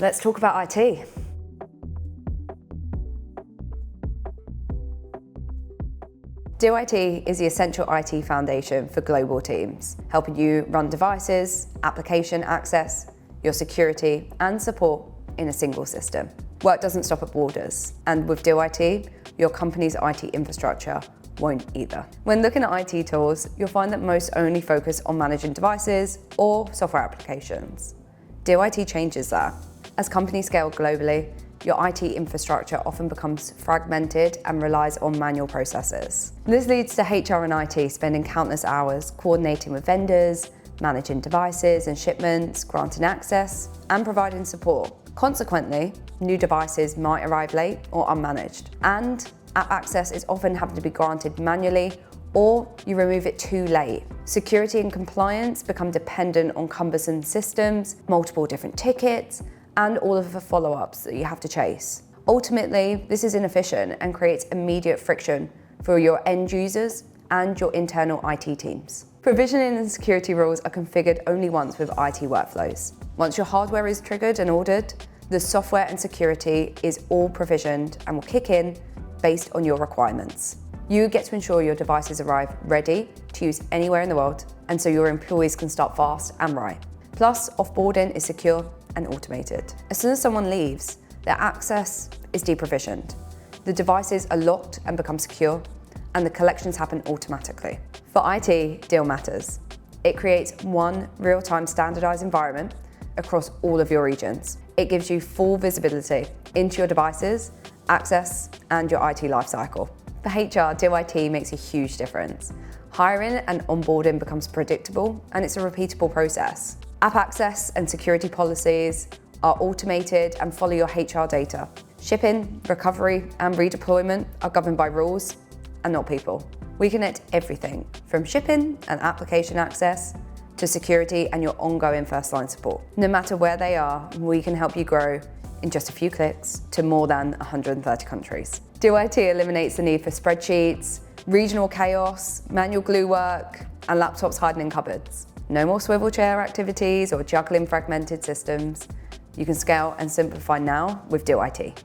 Let's talk about IT. Deel IT is the essential IT foundation for global teams, helping you run devices, application access, your security and support in a single system. Work doesn't stop at borders, and with Deel IT, your company's IT infrastructure won't either. When looking at IT tools, you'll find that most only focus on managing devices or software applications. Deel IT changes that. As companies scale globally, your IT infrastructure often becomes fragmented and relies on manual processes. This leads to HR and IT spending countless hours coordinating with vendors, managing devices and shipments, granting access, and providing support. Consequently, new devices might arrive late or unmanaged, and app access is often having to be granted manually, or you remove it too late. Security and compliance become dependent on cumbersome systems, multiple different tickets, and all of the follow-ups that you have to chase. Ultimately, this is inefficient and creates immediate friction for your end users and your internal IT teams. Provisioning and security rules are configured only once with IT workflows. Once your hardware is triggered and ordered, the software and security is all provisioned and will kick in based on your requirements. You get to ensure your devices arrive ready to use anywhere in the world, and so your employees can start fast and right. Plus, offboarding is secure and automated. As soon as someone leaves, their access is deprovisioned. The devices are locked and become secure, and the collections happen automatically. For IT, Deel matters. It creates one real-time standardized environment across all of your regions. It gives you full visibility into your devices, access, and your IT lifecycle. For HR, Deel IT makes a huge difference. Hiring and onboarding becomes predictable, and it's a repeatable process. App access and security policies are automated and follow your HR data. Shipping, recovery, and redeployment are governed by rules and not people. We connect everything from shipping and application access to security and your ongoing first-line support. No matter where they are, we can help you grow in just a few clicks to more than 130 countries. Deel IT eliminates the need for spreadsheets, regional chaos, manual glue work, and laptops hiding in cupboards. No more swivel chair activities or juggling fragmented systems. You can scale and simplify now with Deel IT.